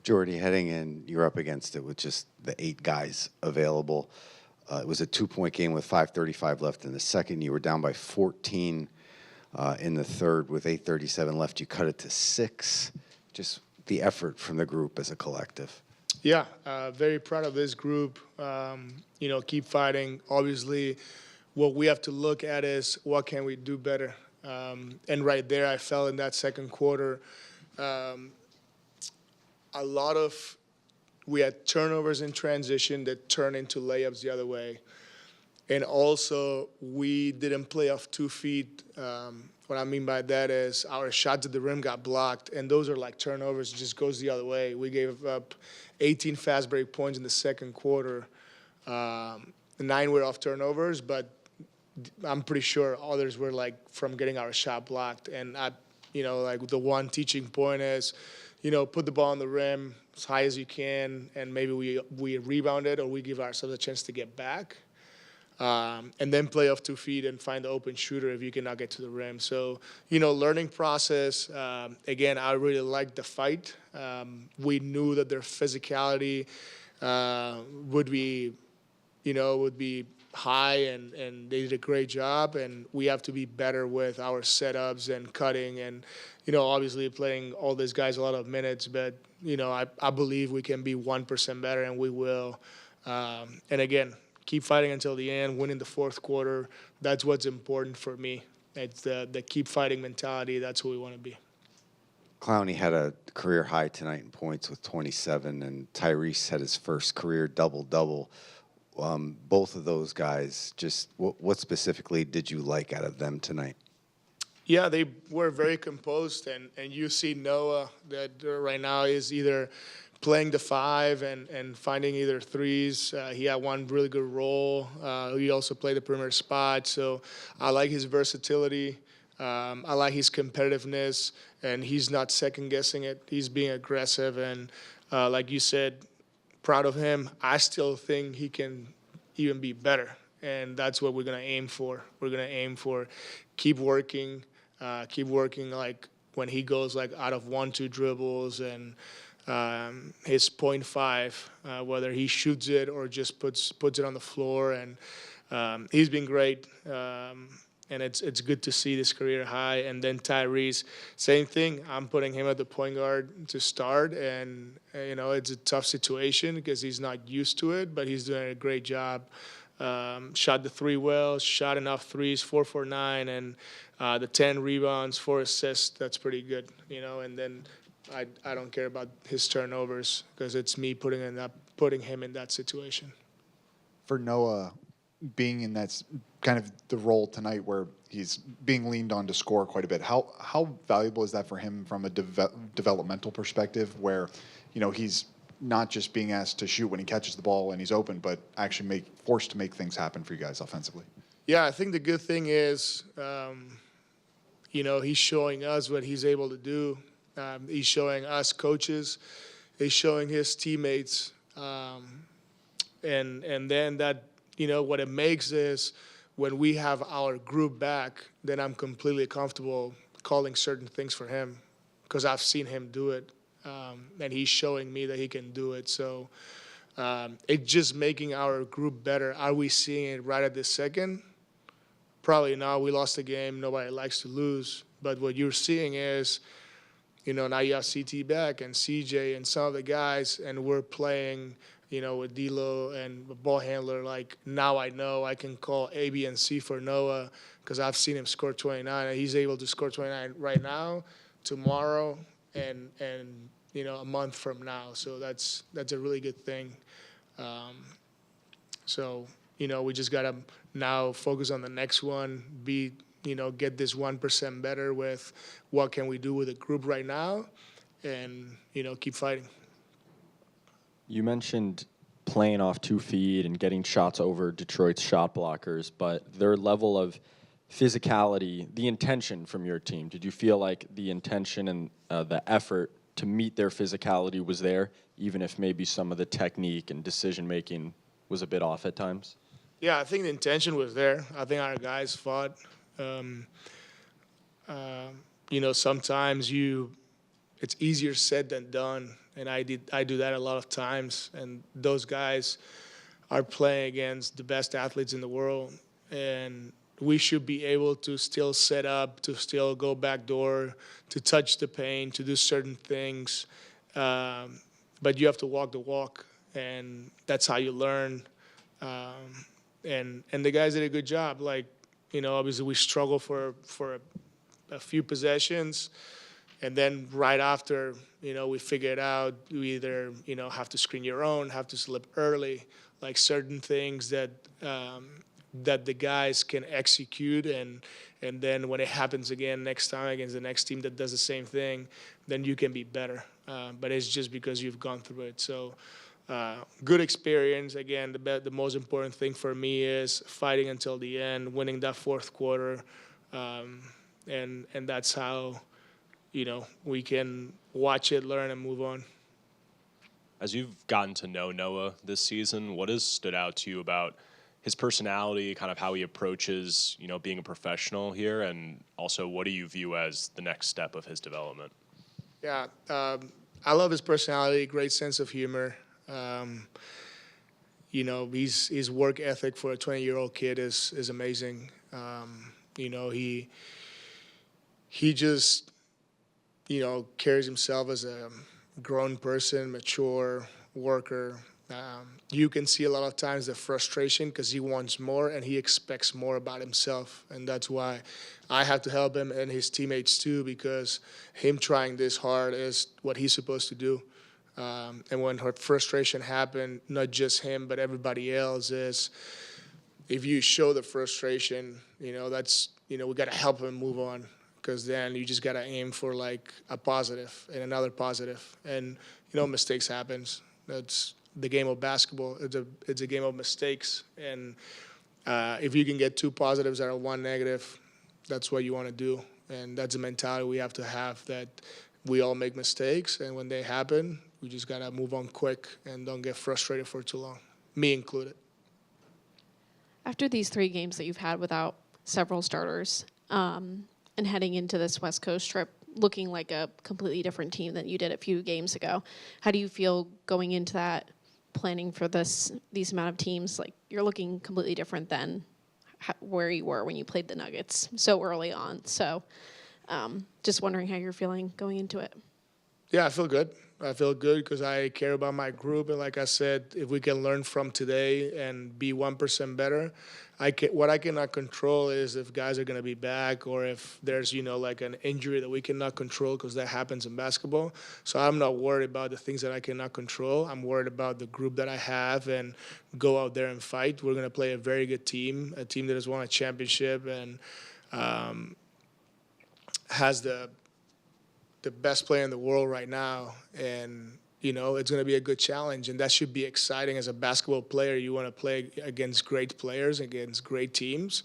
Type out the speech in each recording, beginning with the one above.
Jordi, heading in, you're up against it with just the 8 guys available. It was a 2-point game with 5:35 left in the second. You were down by 14 in the third with 8:37 left. You cut it to 6. Just the effort from the group as a collective. Yeah, very proud of this group. Keep fighting. Obviously, what we have to look at is what can we do better. And right there, I felt in that second quarter, we had turnovers in transition that turned into layups the other way. And also, we didn't play off 2 feet. What I mean by that is our shots at the rim got blocked, and those are like turnovers. It just goes the other way. We gave up 18 fast break points in the second quarter. 9 were off turnovers, but I'm pretty sure others were like from getting our shot blocked. And the one teaching point is, put the ball on the rim as high as you can, and maybe we rebound it or we give ourselves a chance to get back. And then play off 2 feet and find the open shooter if you cannot get to the rim. So, learning process. Again, I really liked the fight. We knew that their physicality would be high, and they did a great job. And we have to be better with our setups and cutting and, obviously playing all these guys a lot of minutes. But, I believe we can be 1% better, and we will. And again, keep fighting until the end, winning the fourth quarter. That's what's important for me. It's the keep fighting mentality. That's who we want to be. Clowney had a career high tonight in points with 27, and Tyrese had his first career double-double. Both of those guys, just what specifically did you like out of them tonight? Yeah, they were very composed, and you see Noah that right now is either playing the 5 and finding either threes. He had one really good role. He also played the perimeter spot. So I like his versatility. I like his competitiveness, and he's not second-guessing it. He's being aggressive, and like you said, proud of him. I still think he can even be better, and that's what we're going to aim for. We're going to aim for keep working like when he goes like out of 1-2 dribbles and his 0.5, whether he shoots it or just puts it on the floor, and he's been great. And it's good to see this career high. And then Tyrese, same thing. I'm putting him at the point guard to start, and it's a tough situation because he's not used to it, but he's doing a great job. Shot the 3 well, shot enough threes, 4 for 9, and the 10 rebounds, 4 assists. That's pretty good, And then I don't care about his turnovers because it's me putting him in that situation. For Noah, being in that kind of the role tonight where he's being leaned on to score quite a bit, how valuable is that for him from a developmental perspective, where he's not just being asked to shoot when he catches the ball and he's open, but actually forced to make things happen for you guys offensively? Yeah, I think the good thing is, he's showing us what he's able to do. He's showing us coaches. He's showing his teammates. And then that, what it makes is when we have our group back, then I'm completely comfortable calling certain things for him because I've seen him do it. And he's showing me that he can do it. So it's just making our group better. Are we seeing it right at this second? Probably not. We lost the game. Nobody likes to lose. But what you're seeing is, now you have CT back and CJ and some of the guys, and we're playing, with D'Lo and the ball handler. Like, now I know I can call A, B, and C for Noah because I've seen him score 29. And he's able to score 29 right now, tomorrow, and a month from now. So that's a really good thing. So we just got to now focus on the next one, get this 1% better with what can we do with the group right now, and, keep fighting. You mentioned playing off 2 feet and getting shots over Detroit's shot blockers, but their level of physicality, the intention from your team, did you feel like the intention and the effort to meet their physicality was there, even if maybe some of the technique and decision-making was a bit off at times? Yeah, I think the intention was there. I think our guys fought. Sometimes you it's easier said than done, and I do that a lot of times. And those guys are playing against the best athletes in the world, and we should be able to still set up, to still go back door, to touch the paint, to do certain things. But you have to walk the walk, and that's how you learn. And the guys did a good job. Like, obviously we struggle for a few possessions, and then right after, we figure it out. You either, have to screen your own, have to slip early, like certain things that that the guys can execute, and then when it happens again next time against the next team that does the same thing, then you can be better. But it's just because you've gone through it. So good experience. Again, the most important thing for me is fighting until the end, winning that fourth quarter, and that's how we can watch it, learn, and move on. As you've gotten to know Noah this season, what has stood out to you about his personality, kind of how he approaches, being a professional here, and also what do you view as the next step of his development? Yeah, I love his personality, great sense of humor. His work ethic for a 20-year-old kid is amazing. He just, carries himself as a grown person, mature worker. You can see a lot of times the frustration because he wants more and he expects more about himself. And that's why I have to help him and his teammates too, because him trying this hard is what he's supposed to do. And when her frustration happened, not just him, but everybody else, is if you show the frustration, that's, we got to help him move on, because then you just got to aim for like a positive and another positive. And, mistakes happens. That's the game of basketball. It's a game of mistakes. And if you can get 2 positives out of 1 negative, that's what you want to do. And that's a mentality we have to have, that we all make mistakes, and when they happen, we just got to move on quick and don't get frustrated for too long, me included. After these 3 games that you've had without several starters, and heading into this West Coast trip looking like a completely different team than you did a few games ago, how do you feel going into that, planning for these amount of teams? Like, you're looking completely different than where you were when you played the Nuggets so early on. So just wondering how you're feeling going into it. Yeah, I feel good. I feel good because I care about my group. And like I said, if we can learn from today and be 1% better, what I cannot control is if guys are going to be back, or if there's, like an injury that we cannot control, because that happens in basketball. So I'm not worried about the things that I cannot control. I'm worried about the group that I have, and go out there and fight. We're going to play a very good team, a team that has won a championship and has the best player in the world right now. And, it's going to be a good challenge, and that should be exciting. As a basketball player, you want to play against great players, against great teams.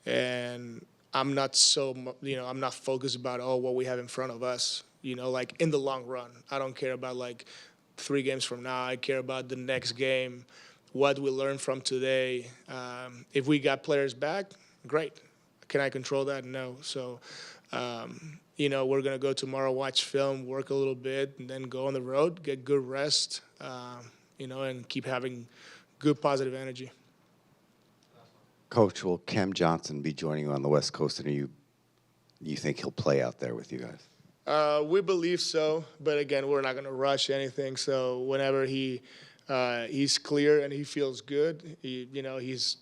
And I'm not I'm not focused about, what we have in front of us, like in the long run. I don't care about like 3 games from now. I care about the next game, what we learned from today. If we got players back, great. Can I control that? No. So, we're going to go tomorrow, watch film, work a little bit, and then go on the road, get good rest, and keep having good positive energy. Coach, will Cam Johnson be joining you on the West Coast, and you think he'll play out there with you guys? We believe so, but again, we're not going to rush anything. So whenever he's clear and he feels good, he's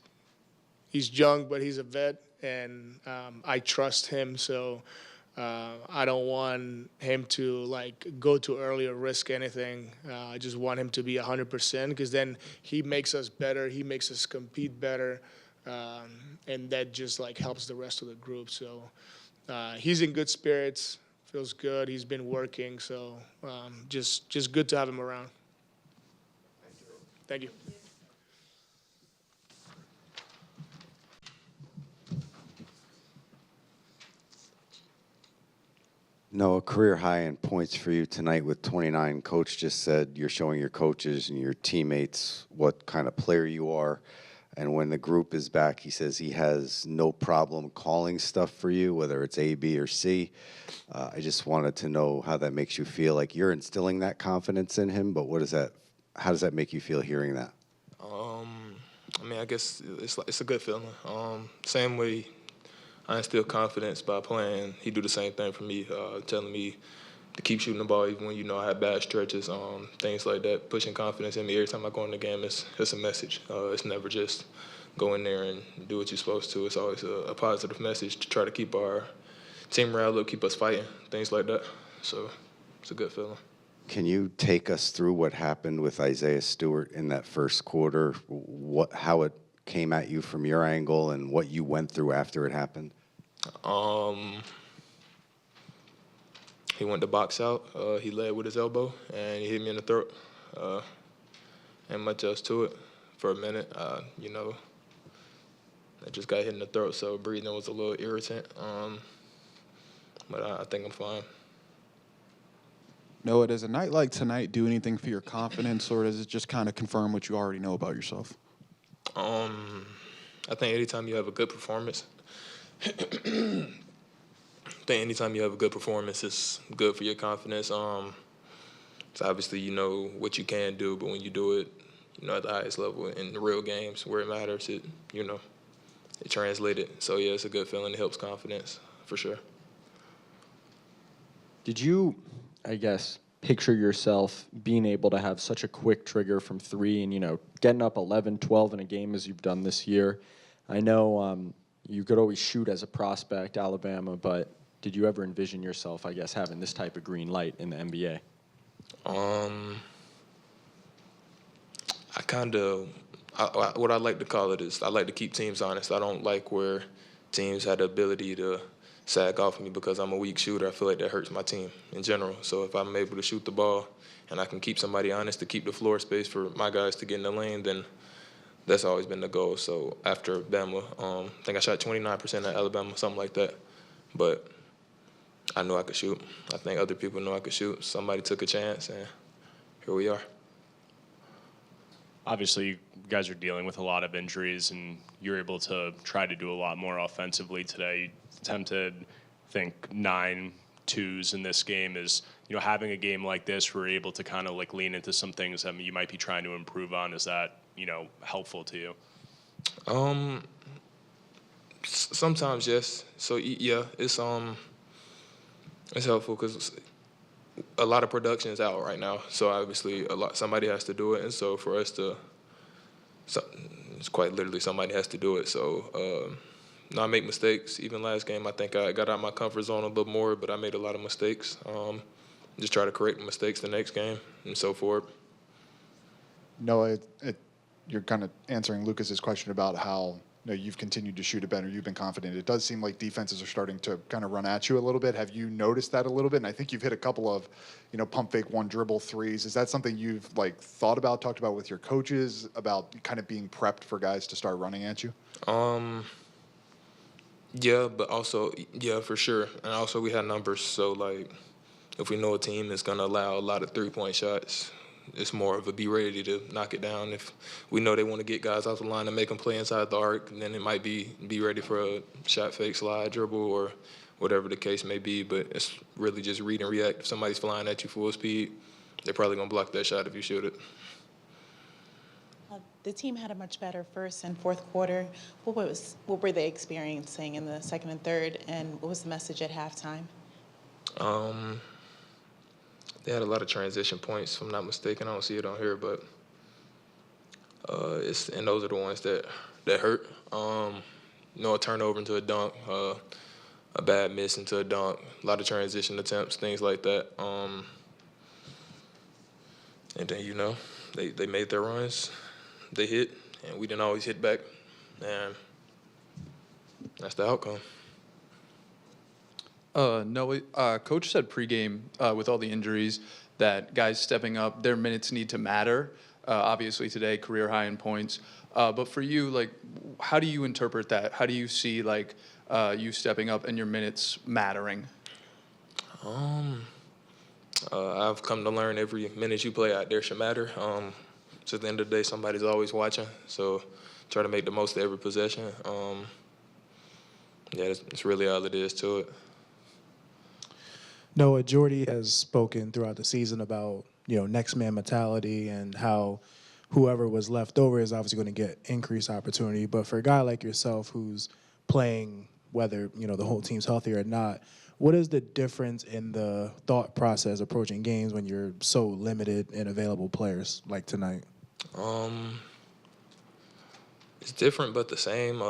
young, but he's a vet, and I trust him. So I don't want him to go too early or risk anything. I just want him to be 100%, because then he makes us better. He makes us compete better, and that just helps the rest of the group. So he's in good spirits, feels good. He's been working, so just good to have him around. Thank you. Noah, career high in points for you tonight with 29. Coach just said you're showing your coaches and your teammates what kind of player you are. And when the group is back, he says he has no problem calling stuff for you, whether it's A, B, or C. I just wanted to know how that makes you feel. Like, you're instilling that confidence in him, but how does that make you feel hearing that? I mean, I guess it's a good feeling. Same way I instill confidence by playing, he do the same thing for me, telling me to keep shooting the ball even when I have bad stretches, things like that, pushing confidence in me every time I go in the game. It's a message. It's never just go in there and do what you're supposed to. It's always a positive message to try to keep our team morale up, keep us fighting, things like that. So it's a good feeling. Can you take us through what happened with Isaiah Stewart in that first quarter, how it came at you from your angle and what you went through after it happened? He went to box out. He led with his elbow, and he hit me in the throat. Ain't much else to it. For a minute, I just got hit in the throat, so breathing was a little irritant. But I think I'm fine. Noah, does a night like tonight do anything for your confidence, or does it just kind of confirm what you already know about yourself? I think anytime you have a good performance, it's good for your confidence. So obviously you know what you can do, but when you do it, at the highest level in the real games where it matters, it translated. So yeah, it's a good feeling. It helps confidence for sure. Did you, I guess, picture yourself being able to have such a quick trigger from three and, getting up 11, 12 in a game as you've done this year? I know you could always shoot as a prospect, Alabama, but did you ever envision yourself, I guess, having this type of green light in the NBA? What I like to call it is I like to keep teams honest. I don't like where teams had the ability to sag off me because I'm a weak shooter. I feel like that hurts my team in general. So if I'm able to shoot the ball and I can keep somebody honest to keep the floor space for my guys to get in the lane, then that's always been the goal. So after Bama, I think I shot 29% at Alabama, something like that. But I knew I could shoot. I think other people knew I could shoot. Somebody took a chance, and here we are. Obviously, you guys are dealing with a lot of injuries, and you're able to try to do a lot more offensively today. You attempted, I think, 9 twos in this game. Is having a game like this, we're able to kind of like lean into some things that you might be trying to improve on. Is that helpful to you? Sometimes yes. So yeah, it's helpful because a lot of production is out right now. So obviously somebody has to do it, and so for us to, it's quite literally somebody has to do it. So I make mistakes. Even last game, I think I got out of my comfort zone a little more, but I made a lot of mistakes. Just try to correct the mistakes the next game and so forth. Noah, you're kind of answering Lucas's question about how you've continued to shoot it better. You've been confident. It does seem like defenses are starting to kind of run at you a little bit. Have you noticed that a little bit? And I think you've hit a couple of, pump fake one dribble threes. Is that something you've thought about, talked about with your coaches about kind of being prepped for guys to start running at you? Yeah, but also, yeah, for sure. And also we had numbers. So if we know a team is going to allow a lot of 3-point shots, it's more of a be ready to knock it down. If we know they want to get guys off the line and make them play inside the arc, then it might be ready for a shot fake, slide, dribble, or whatever the case may be. But it's really just read and react. If somebody's flying at you full speed, they're probably going to block that shot if you shoot it. The team had a much better first and fourth quarter. What were they experiencing in the second and third, and what was the message at halftime? They had a lot of transition points, if I'm not mistaken. I don't see it on here, but and those are the ones that hurt. A turnover into a dunk, a bad miss into a dunk, a lot of transition attempts, things like that. And then, they made their runs. They hit, and we didn't always hit back. And that's the outcome. No, Coach said pregame with all the injuries that guys stepping up, their minutes need to matter. Obviously today, career high in points. But for you, how do you interpret that? How do you see you stepping up and your minutes mattering? I've come to learn every minute you play out there should matter. So at the end of the day, somebody's always watching. So try to make the most of every possession. Yeah, that's really all it is to it. Noah, Jordi has spoken throughout the season about, next man mentality and how whoever was left over is obviously going to get increased opportunity. But for a guy like yourself who's playing, whether, the whole team's healthy or not, what is the difference in the thought process approaching games when you're so limited in available players like tonight? It's different but the same.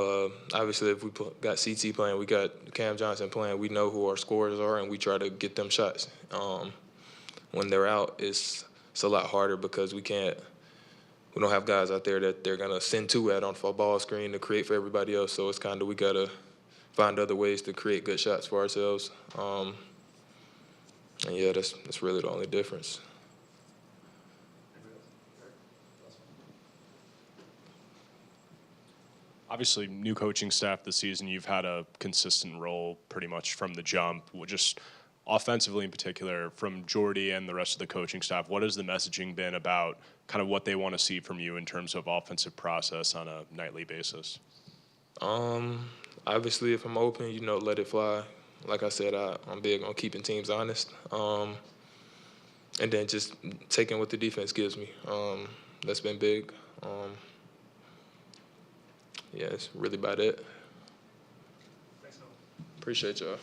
Obviously, if we got CT playing, we got Cam Johnson playing, we know who our scorers are, and we try to get them shots. When they're out, it's a lot harder because we don't have guys out there that they're going to send two at on a ball screen to create for everybody else. So it's kind of we got to find other ways to create good shots for ourselves. And, yeah, that's really the only difference. Obviously, new coaching staff this season, you've had a consistent role pretty much from the jump. Just offensively in particular, from Jordi and the rest of the coaching staff, what has the messaging been about kind of what they want to see from you in terms of offensive process on a nightly basis? Obviously, if I'm open, let it fly. Like I said, I'm big on keeping teams honest. And then just taking what the defense gives me. That's been big. Yeah, that's really about it. Appreciate y'all.